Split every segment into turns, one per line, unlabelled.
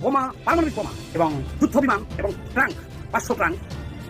বোমা, পারমাণবিক বোমা এবং যুদ্ধ বিমান এবং ট্যাঙ্ক 500 ট্যাঙ্ক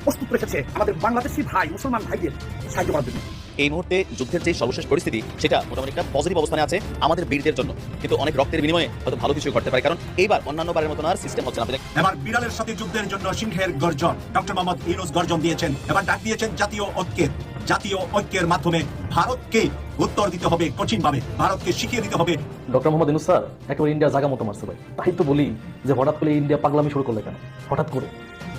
প্রস্তুত রেখেছে আমাদের বাংলাদেশি ভাই মুসলমান ভাইদের সাহায্য করার জন্য।
এই মুহূর্তে যুদ্ধের যে সর্বশেষ পরিস্থিতি সেটা মোটামুটি একটা পজিটিভ অবস্থানে আছে আমাদের বীরদের জন্য, কিন্তু অনেক রক্তের বিনিময়ে হয়তো ভালো কিছু ঘটতে পারে, কারণ এইবার অন্যান্য বারের মতন আর সিস্টেম হচ্ছে না।
এবার বিড়ালের সাথে যুদ্ধের জন্য সিংহের গর্জন ডক্টর মোহাম্মদ ইউনূস গর্জন দিয়েছেন। এবার ডাক দিয়েছেন জাতীয় ঐক্যের মাধ্যমে ভারতকে উত্তর দিতে হবে, কঠিনভাবে ভারতকে শিখিয়ে দিতে হবে।
ডক্টর মোহাম্মদ ইউনূস স্যার একেবারে ইন্ডিয়া জায়গা মতো মারছে ভাই। তাই তো বলি যে হঠাৎ করে ইন্ডিয়া পাগলামি শুরু করলে কেন? হঠাৎ করে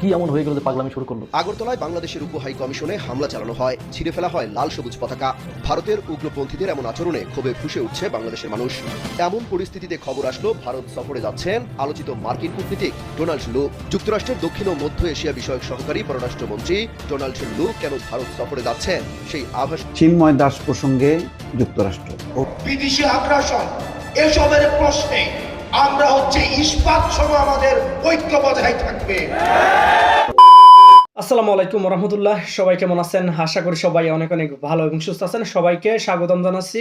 কি এমন হয়ে গেল যে পাগলামি শুরু করলো?
আগরতলায় বাংলাদেশের উপ হাই কমিশনে হামলা চালানো হয়, ছিঁড়ে ফেলা হয় লাল সবুজ পতাকা। ভারতের উগ্রপন্থীদের এমন আচরণে ক্ষোভে ফুঁসে উঠছে বাংলাদেশের মানুষ। এমন পরিস্থিতিতে খবর আসলো ভারত সফরে যাচ্ছেন আলোচিত মার্কিন কূটনীতিক ডোনাল্ড লু। যুক্তরাষ্ট্রের দক্ষিণ ও মধ্য এশিয়া বিষয়ক সহকারী পররাষ্ট্রমন্ত্রী ডোনাল্ড লু কেন ভারত সফরে যাচ্ছেন সেই আভাস
চিন্ময় দাস প্রসঙ্গে যুক্তরাষ্ট্র
বিদেশি আগ্রাসন এসবের প্রশ্নে আমরা ইস্পাত সহ আমাদের ঐক্য বজায় থাকবে।
আসসালামু আলাইকুম রহমতুল্লাহ, সবাই কেমন আছেন? আশা করি সবাই অনেক অনেক ভালো এবং সুস্থ আছেন। সবাইকে স্বাগতম জানাচ্ছি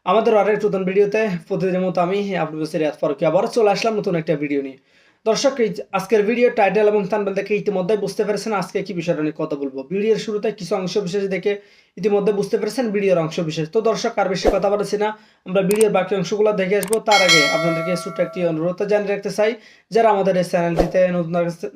আমাদের আরেক নতুন ভিডিওতে। প্রতিদিনের মতো আমি আব্দুল বাসির রিয়াদ ফারুকী আবার চলে আসলাম নতুন একটা ভিডিও নিয়ে। দর্শক, আজকের ভিডিও টাইটেল এবং থাম্বনেল দেখে ইতিমধ্যে বুঝতে পেরেছেন আজকে কি বিষয়টা নিয়ে কথা বলবো। ভিডিওর শুরুতে কিছু অংশ বিশেষ দেখে ইতিমধ্যে বুঝতে পেরেছেন ভিডিওর অংশ বিশেষ। তো দর্শক, আর বেশি কথা বলছি না, আমরা ভিডিওর বাকি অংশগুলো দেখে আসবো। তার আগে আপনাদেরকে ছোট্ট একটি অনুরোধ জানিয়ে রাখতে চাই, যারা আমাদের এই চ্যানেলটিতে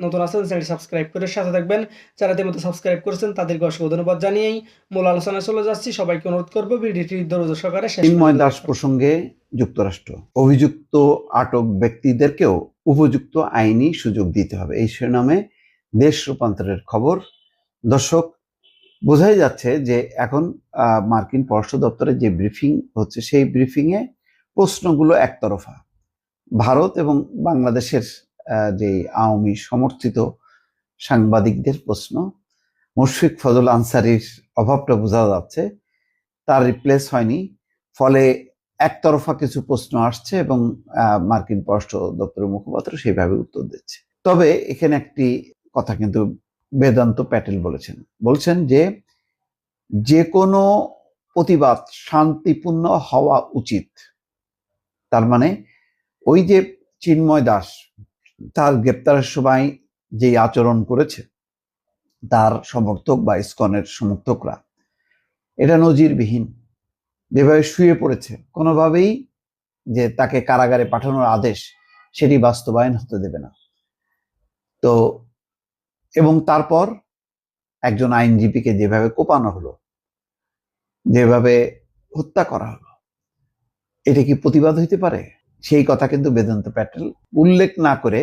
নতুন আছেন চ্যানেলটি সাবস্ক্রাইব করে সাথে থাকবেন। যারা ইতিমধ্যে সাবস্ক্রাইব করেছেন তাদেরকে অসংখ্য ধন্যবাদ জানিয়েই মূল আলোচনায় চলে যাচ্ছি। সবাইকে অনুরোধ করবো ভিডিওটি ধৈর্য সহকারে শেষ করবেন।
চিন্ময় দাস প্রসঙ্গে যুক্তরাষ্ট্র অভিযুক্ত আটক ব্যক্তিদেরকেও উপযুক্ত আইনি সুযোগ দিতে হবে, এই শিরোনামে দেশ রূপান্তরের খবর। দর্শক, বোঝাই যাচ্ছে যে এখন মার্কিন পররাষ্ট্র দপ্তরের যে ব্রিফিং হচ্ছে সেই ব্রিফিং এ প্রশ্নগুলো একতরফা। ভারত এবং বাংলাদেশের যে আওয়ামী সমর্থিত সাংবাদিকদের প্রশ্ন, মুশফিক ফজল আনসারির অভাবটা বোঝা যাচ্ছে, তার রিপ্লেস হয়নি, ফলে একতরফা কিছু প্রশ্ন আসছে এবং মার্কিন পররাষ্ট্র দপ্তরের মুখপাত্র সেইভাবে উত্তর দিচ্ছে। তবে এখানে একটি কথা কিন্তু বেদান্ত প্যাটেল বলছেন যে কোনো প্রতিবাদ শান্তিপূর্ণ হওয়া উচিত। তার মানে ওই যে চিন্ময় দাস তার গ্রেপ্তারের সময় যে আচরণ করেছে তার সমর্থক বা ইসকনের সমর্থকরা, এটা নজিরবিহীন। যেভাবে শুয়ে পড়েছে, কোনোভাবেই যে তাকে কারাগারে পাঠানোর আদেশ সেটি বাস্তবায়ন হতে দেবে না। তো এবং তারপর একজন আইনজীবীকে যেভাবে কোপানো হলো, যেভাবে হত্যা করা হলো, এটা কি প্রতিবাদ হইতে পারে? সেই কথা কিন্তু বেদান্ত প্যাটেল উল্লেখ না করে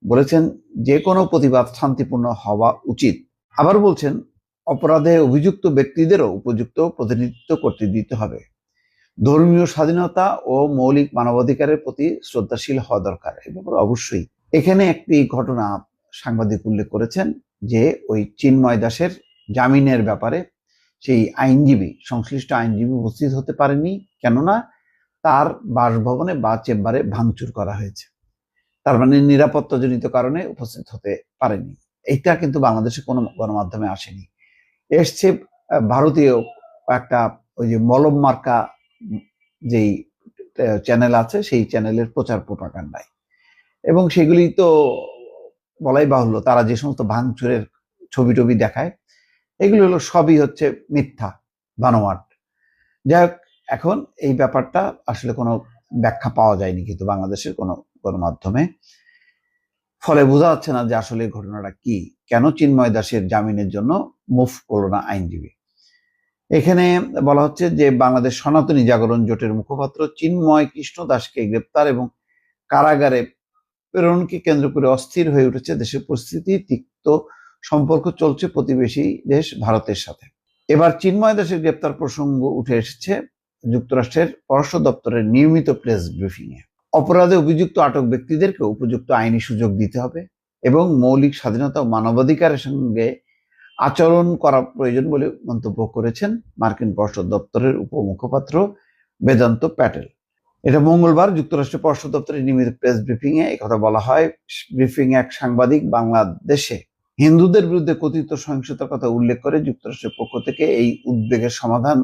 বলেছেন যে কোনো প্রতিবাদ শান্তিপূর্ণ হওয়া উচিত। আবার বলছেন অপরাধে অভিযুক্ত ব্যক্তিদেরও উপযুক্ত প্রতিনিধিত্ব করতে দিতে হবে। ধর্মীয় স্বাধীনতা ও মৌলিক মানবাধিকারের প্রতি শ্রদ্ধাশীল হওয়া দরকার। এই ব্যাপারে অবশ্যই এখানে একটি ঘটনা সাংবাদিক উল্লেখ করেছেন যে ওই চিন্ময় দাসের জামিনের ব্যাপারে সেই সংশ্লিষ্ট আইনজীবী উপস্থিত হতে পারেনি, কেননা তার বাসভবনে বা চেম্বারে ভাঙচুর করা হয়েছে। তার মানে নিরাপত্তাজনিত কারণে উপস্থিত হতে পারেনি। এইটা কিন্তু বাংলাদেশে কোনো গণমাধ্যমে আসেনি, এসছে ভারতীয় একটা ওই যে মলম মার্কা যেই চ্যানেল আছে সেই চ্যানেলের প্রচার প্রপাগান্ডায়, এবং সেগুলি তো বলাই বাহুল্য, তারা যে সমস্ত ভাঙচুরের ছবি টবি দেখায় এগুলো হলো সবই হচ্ছে মিথ্যা, বানোয়াট। যাই হোক, এখন এই ব্যাপারটা আসলে কোনো ব্যাখ্যা পাওয়া যায়নি কিন্তু বাংলাদেশের কোনো গণমাধ্যমে, ফলে বোঝা যাচ্ছে না যে আসলে ঘটনাটা কি, কেন চিন্ময় দাসের জামিনের জন্য মুভ করলো না আইনজীবী। এখানে বলা হচ্ছে যে বাংলাদেশ সনাতনী জাগরণ জোটের মুখপাত্র চিন্ময় কৃষ্ণ দাসকে গ্রেপ্তার এবং কারাগারে প্রেরণকে কেন্দ্র করে অস্থির হয়ে উঠেছে দেশের পরিস্থিতি। তিক্ত সম্পর্ক চলছে প্রতিবেশী দেশ ভারতের সাথে। এবার চিন্ময় দাসের গ্রেপ্তার প্রসঙ্গ উঠে এসেছে যুক্তরাষ্ট্রের পররাষ্ট্র দপ্তরের নিয়মিত প্রেস ব্রিফিং এ। অপরাধে অভিযুক্ত আটক ব্যক্তিদেরকে উপযুক্ত আইনি সুযোগ দিতে হবে এবং মৌলিক স্বাধীনতা ও মানবাধিকারের সঙ্গে আচরণ করা প্রয়োজন বলে মন্তব্য করেছেন মার্কিন পররাষ্ট্র দপ্তরের উপমুখপাত্র বেদান্ত প্যাটেল। এটা মঙ্গলবার যুক্তরাষ্ট্রের পররাষ্ট্র দপ্তরের নিয়মিত প্রেস ব্রিফিং এ একথা বলা হয়। ব্রিফিং এক সাংবাদিক বাংলাদেশে হিন্দুদের বিরুদ্ধে কথিত সহিংসতার কথা উল্লেখ করে যুক্তরাষ্ট্রের পক্ষ থেকে এই উদ্বেগের সমাধান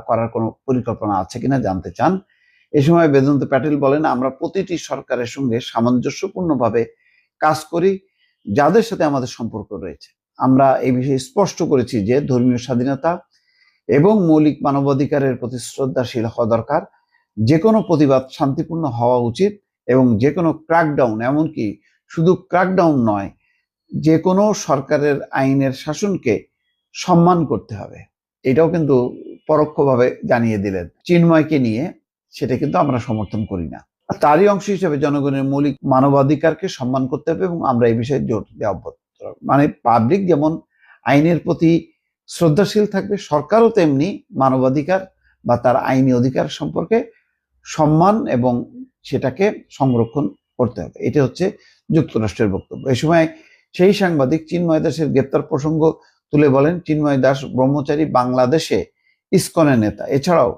করার কোনো পরিকল্পনা আছে কিনা জানতে চান এ সময় বেদান্ত প্যাটেল বলেন, আমরা প্রতিটি সরকারের সঙ্গে সামঞ্জস্যপূর্ণভাবে কাজ করি যাদের সাথে আমাদের সম্পর্ক রয়েছে। আমরা এই বিষয়ে স্পষ্ট করেছি যে ধর্মীয় স্বাধীনতা এবং মৌলিক মানবাধিকারের প্রতি শ্রদ্ধাশীল হওয়া দরকার। যে কোনো প্রতিবাদ শান্তিপূর্ণ হওয়া উচিত এবং যে কোনো ক্র্যাকডাউন, এমনকি শুধু ক্র্যাকডাউন নয়, যে কোনো সরকারের আইনের শাসনকে সম্মান করতে হবে। এটাও কিন্তু পরোক্ষভাবে জানিয়ে দিলেন। চিন্ময়কে নিয়ে সেটা কিন্তু আমরা সমর্থন করি না। তারই অংশ হিসেবে জনগণের মৌলিক মানবাধিকারকে সম্মান করতে হবে এবং আমরা এই বিষয়ে জোর দেওয়া অব্যাহত। মানে পাবলিক যেমন আইনের প্রতি শ্রদ্ধাশীল থাকবে, সরকারও তেমনি মানবাধিকার বা তার আইনি অধিকার সম্পর্কে সম্মান এবং সেটাকে সংরক্ষণ করতে হবে। এটা হচ্ছে যুক্তরাষ্ট্রের বক্তব্য। এই সময় সেই সাংবাদিক চিন্ময় দাসের গ্রেপ্তার প্রসঙ্গ তুলে বলেন, চিন্ময় দাস ব্রহ্মচারী বাংলাদেশে ইসকনের নেতা। এছাড়াও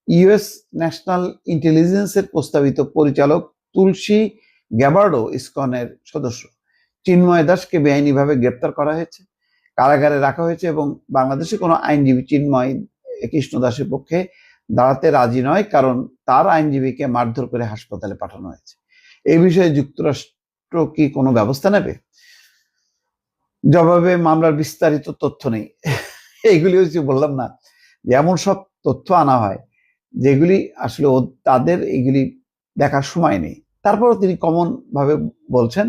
ইউএস ন্যাশনাল ইন্টেলিজেন্সের প্রস্তাবিত পরিচালক তুলসী গ্যাবার্ডও ইসকনের সদস্য। চিন্ময় দাসকে বেআইনিভাবে গ্রেপ্তার করা হয়েছে, কারাগারে রাখা হয়েছে এবং বাংলাদেশে কোনো আইনজীবী চিন্ময় কৃষ্ণ দাসের পক্ষে দাঁড়াতে রাজি নয়, কারণ তার আইনজীবীকে মারধর করে হাসপাতালে পাঠানো হয়েছে। এই বিষয়ে যুক্তরাষ্ট্র কি কোনো ব্যবস্থা নেবে? জবাবে মামলার বিস্তারিত তথ্য নেই। এইগুলি হচ্ছে বললাম না যে এমন সব তথ্য আনা হয় যেগুলি আসলে তাদের এগুলি দেখার সময় নেই। তারপরও তিনি কমন ভাবে বলছেন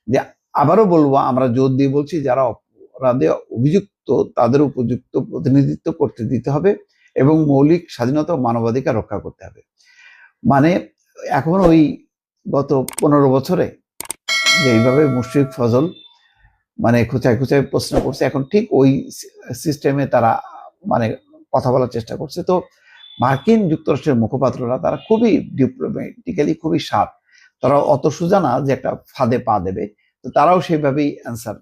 যে, আবারও বলবো, আমরা জোর দিয়ে বলছি, যারা অপরাধে অভিযুক্ত তাদের উপযুক্ত প্রতিনিধিত্ব করতে দিতে হবে এবং মৌলিক স্বাধীনতা ও মানবাধিকার রক্ষা করতে হবে। মানে এখন ওই গত 15 বছরে যেইভাবে মুশফিক ফজল মানে খোঁচায় খোঁচায় প্রশ্ন করছে, এখন ঠিক ওই সিস্টেমে তারা মানে কথা বলার চেষ্টা করছে। তো মার্কিন যুক্তরাষ্ট্রের মুখপাত্ররা তারা খুবই ডিপ্লোম্যাটিক্যালি খুবই শার্প, তারা অত সোজা না যে একটা ফাঁদে পা দেবে। তো তারাও সেইভাবেই অ্যান্সার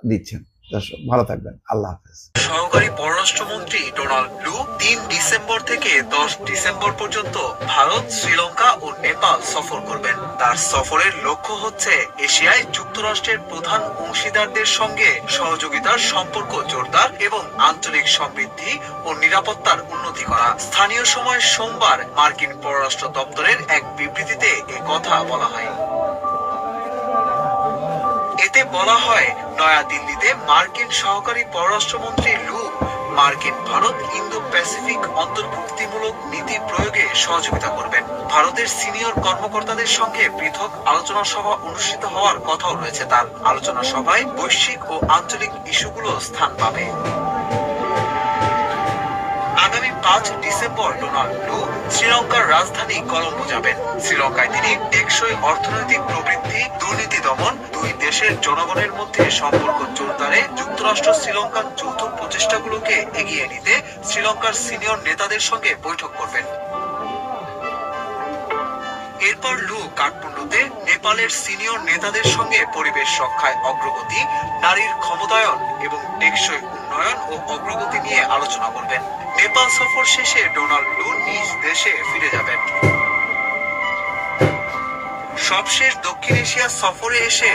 দিচ্ছেন। দর্শক ভালো থাকবেন, আল্লাহ হাফেজ।
সহকারী পররাষ্ট্রমন্ত্রী ডোনাল্ড ট্রু 3 ডিসেম্বর থেকে 10 ডিসেম্বর পর্যন্ত ভারত, শ্রীলঙ্কা ও নেপাল সফর করবেন। তার সফরের লক্ষ্য হচ্ছে এশিয়ায় যুক্তরাষ্ট্রের প্রধান অংশীদারদের সঙ্গে সহযোগিতার সম্পর্ক জোরদার এবং আঞ্চলিক সমৃদ্ধি ও নিরাপত্তার উন্নতি করা। স্থানীয় সময় সোমবার মার্কিন পররাষ্ট্র দপ্তরের এক বিবৃতিতে কথা বলা হয়। এতে বলা হয়, নয়াদিল্লিতে মার্কিন সহকারী পররাষ্ট্রমন্ত্রী লু মার্কিন ভারত ইন্দো প্যাসিফিক অন্তর্ভুক্তিমূলক নীতি প্রয়োগে সহযোগিতা করবেন। ভারতের সিনিয়র কর্মকর্তাদের সঙ্গে পৃথক আলোচনা সভা অনুষ্ঠিত হওয়ার কথাও রয়েছে তার। আলোচনা সভায় বৈশ্বিক ও আঞ্চলিক ইস্যুগুলো স্থান পাবে। আগামী 5 ডিসেম্বর ডোনাল্ড ট্রু শ্রীলঙ্কার রাজধানী কলম্বো যাবেন। শ্রীলঙ্কায় তিনি টেকসই অর্থনৈতিক প্রবৃদ্ধি, দুর্নীতি দমন, দুই দেশের জনগণের মধ্যে সম্পর্ক জোরদারে যুক্তরাষ্ট্র শ্রীলঙ্কার যৌথ প্রচেষ্টাগুলোকে এগিয়ে নিতে শ্রীলঙ্কার সিনিয়র নেতাদের সঙ্গে বৈঠক করবেন। এরপর লু কাঠমান্ডুতে নেপালের সিনিয়র নেতাদের সঙ্গে পরিবেশ রক্ষায় অগ্রগতি, নারীর ক্ষমতায়ন এবং টেকসই উন্নয়ন ও অগ্রগতি নিয়ে আলোচনা করবেন। নেপাল সফর শেষে ডোনাল্ড ট্রু নিজ দেশে ফিরে যাবেন। সবশেষ দক্ষিণ এশিয়া সফরে এসে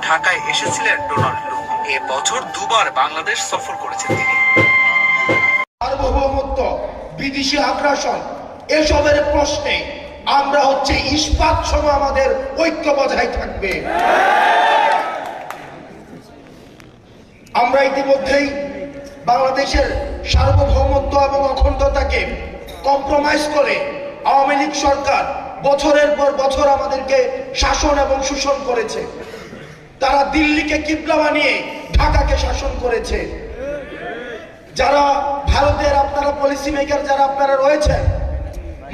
ঢাকায় এসেছিলেন ডোনাল্ড ট্রু। এ বছর 2 বার বাংলাদেশ সফর করেছেন তিনি।
সার্বভৌমত্ব, বিদেশি আগ্রাসন এসবের প্রশ্নে আমরা হচ্ছে ইস্পাত সম আমাদের ঐক্য বজায় থাকবে। আমরা ইতিমধ্যেই বাংলাদেশের সার্বভৌমত্ব এবং অখণ্ডতাকে কম্প্রোমাইজ করে আওয়ামী লীগ সরকার বছরের পর বছর আমাদেরকে শাসন এবং শোষণ করেছে। তারা দিল্লিকে কিবলা বানিয়ে ঢাকাকে শাসন করেছে। যারা ভারতের আপনারা পলিসি মেকার যারা আপনারা রয়েছেন,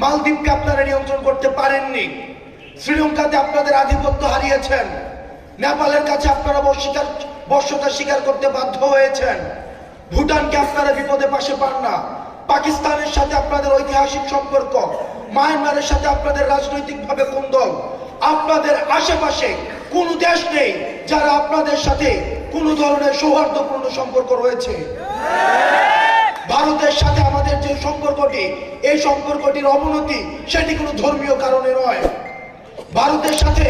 মালদ্বীপকে আপনারা নিয়ন্ত্রণ করতে পারেননি, শ্রীলঙ্কাতে আপনাদের আধিপত্য হারিয়েছেন, নেপালের কাছে আপনারা বর্ষতা স্বীকার করতে বাধ্য হয়েছেন, ভুটানকে আপনারা বিপদে পাশে পান না, পাকিস্তানের সাথে আপনাদের ঐতিহাসিক সম্পর্ক, মায়ানমারের সাথে আপনাদের রাজনৈতিকভাবে কুন্দল, আপনাদের আশেপাশে কোনো দেশ নেই যারা আপনাদের সাথে কোনো ধরনের সৌহার্দ্যপূর্ণ সম্পর্ক রয়েছে। ভারতের সাথে আমাদের যে সম্পর্কটি, এই সম্পর্কটির অবনতি সেটি কোনো ধর্মীয় কারণে নয়। ভারতের সাথে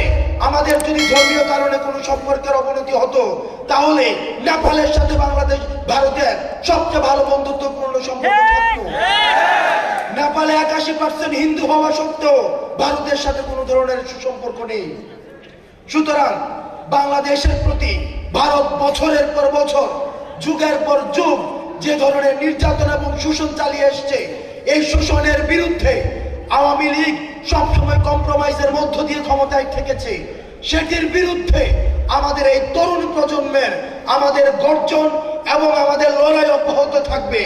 আমাদের যদি ধর্মীয় কারণে কোনো সম্পর্কের অবনতি হতো, তাহলে নেপালের সাথে বাংলাদেশ ভারতের সবচেয়ে ভালো বন্ধুত্বপূর্ণ সম্পর্ক থাকতো। নেপালে 81% হিন্দু হওয়া সত্ত্বেও ভারতের সাথে কোনো ধরনের সুসম্পর্ক নেই। সুতরাং বাংলাদেশের প্রতি ভারত বছরের পর বছর, যুগের পর যুগ যে ধরনের নির্যাতন এবং শোষণ চালিয়ে এসছে, এই শোষণের বিরুদ্ধে আওয়ামী লীগ সবসময় কম্প্রোমাইজের মধ্য দিয়ে ক্ষমতায় থেকেছে। সেটির বিরুদ্ধে আমাদের এই তরুণ প্রজন্মের আমাদের গর্জন এবং আমাদের লড়াই অব্যাহত থাকবে।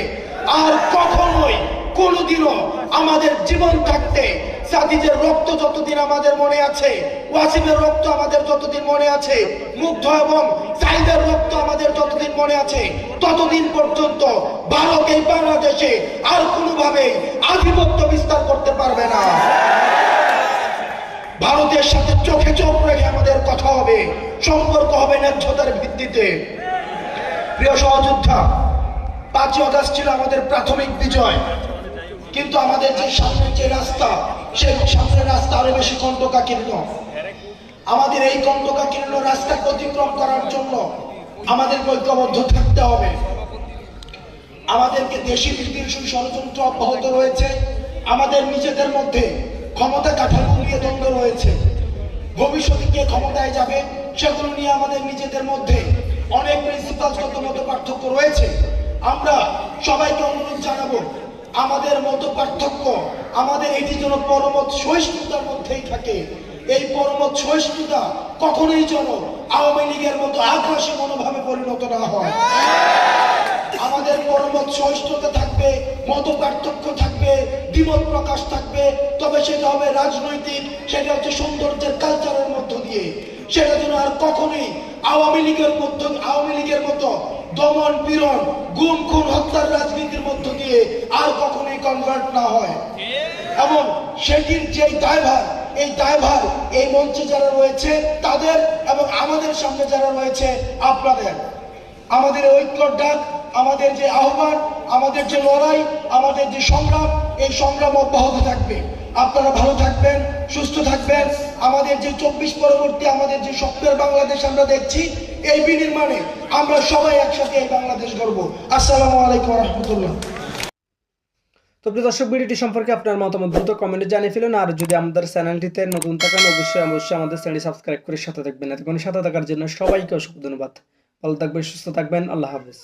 আর কখনোই কোনোদিনও আমাদের জীবন থাকতে সাদিদের রক্ত যতদিন আমাদের মনে আছে, ওয়াসিমের রক্ত আমাদের যতদিন মনে আছে, মুগ্ধ এবং সাইদের রক্ত আমাদের যতদিন মনে আছে, ততদিন পর্যন্ত ভারত এই বাংলাদেশে আর কোনোভাবে আধিপত্য বিস্তার করতে পারবে না। ভারতের সাথে চোখে চোখ রেখে আমাদের কথা হবে, সম্পর্ক হবে ন্যায্যতার ভিত্তিতে। প্রিয় সহযোদ্ধা, 5 আগস্ট ছিল আমাদের প্রাথমিক বিজয়, কিন্তু আমাদের যে সামনের যে রাস্তা, সেই সামনের রাস্তা আরো বেশি কণ্টকাকীর্ণ। আমাদের এই কণ্টকাকীর্ণ রাস্তাকে অতিক্রম করার জন্য আমাদের ঐক্যবদ্ধ থাকতে হবে। আমাদেরকে দেশি বিদেশি ষড়যন্ত্র অব্যাহত রয়েছে, আমাদের নিজেদের মধ্যে ক্ষমতা কাঠামো নিয়ে দ্বন্দ্ব রয়েছে। ভবিষ্যতে কে ক্ষমতায় যাবে সেগুলো নিয়ে আমাদের নিজেদের মধ্যে অনেক প্রিন্সিপালসগত মত পার্থক্য রয়েছে। আমরা সবাইকে অনুরোধ জানাবো, আমাদের মত পার্থক্য, আমাদের এটি যেন পরমত সহিষ্ণুতার মধ্যেই থাকে। এই পরমত সহিষ্ণুতা কখনোই যেন আওয়ামী লীগের মতো আগ্রাসী মনোভাবে পরিণত না হয়। আমাদের পরমত সহিষ্ণুতা থাকবে, মত পার্থক্য থাকবে, দ্বিমত প্রকাশ থাকবে, তবে সেটা হবে রাজনৈতিক, সেটা হচ্ছে সৌন্দর্যের কালচারের মধ্য দিয়ে। সেটা যেন আর কখনোই আওয়ামী লীগের মতো দমন পীড়ন, গুম খুন হত্যার রাজনীতির মধ্য দিয়ে আর কখনোই কনভার্ট না হয়। এবং সেটির যে দায়ভার, এই দায়ভার এই মঞ্চে যারা রয়েছে তাদের এবং আমাদের সামনে যারা রয়েছে আপনাদের। আমাদের ঐক্যর ডাক, আমাদের যে আহ্বান, আমাদের যে লড়াই, আমাদের যে সংগ্রাম, এই সংগ্রাম অব্যাহত থাকবে। আপনারা ভালো থাকবেন, সুস্থ থাকবেন। আমাদের যে 24 পরবর্তী আমাদের যে স্বপ্নের বাংলাদেশ আমরা দেখছি, এই বিনির্মাণে আমরা সবাই একসাথে এই বাংলাদেশ গড়ব। আসসালামু আলাইকুম ওয়া রাহমাতুল্লাহ।
তো প্রিয় দর্শক, ভিডিওটি সম্পর্কে আপনার মতামত দ্রুত কমেন্টে জানিয়ে ফেলুন। আর যদি আমাদের চ্যানেলটিতে নতুন থাকেন অবশ্যই আমাদের চ্যানেলটি সাবস্ক্রাইব করে সাথে থাকবেন। এতক্ষণ সাথে থাকার জন্য সবাইকে অসংখ্য ধন্যবাদ। ভালো থাকবেন, সুস্থ থাকবেন। আল্লাহ হাফেজ।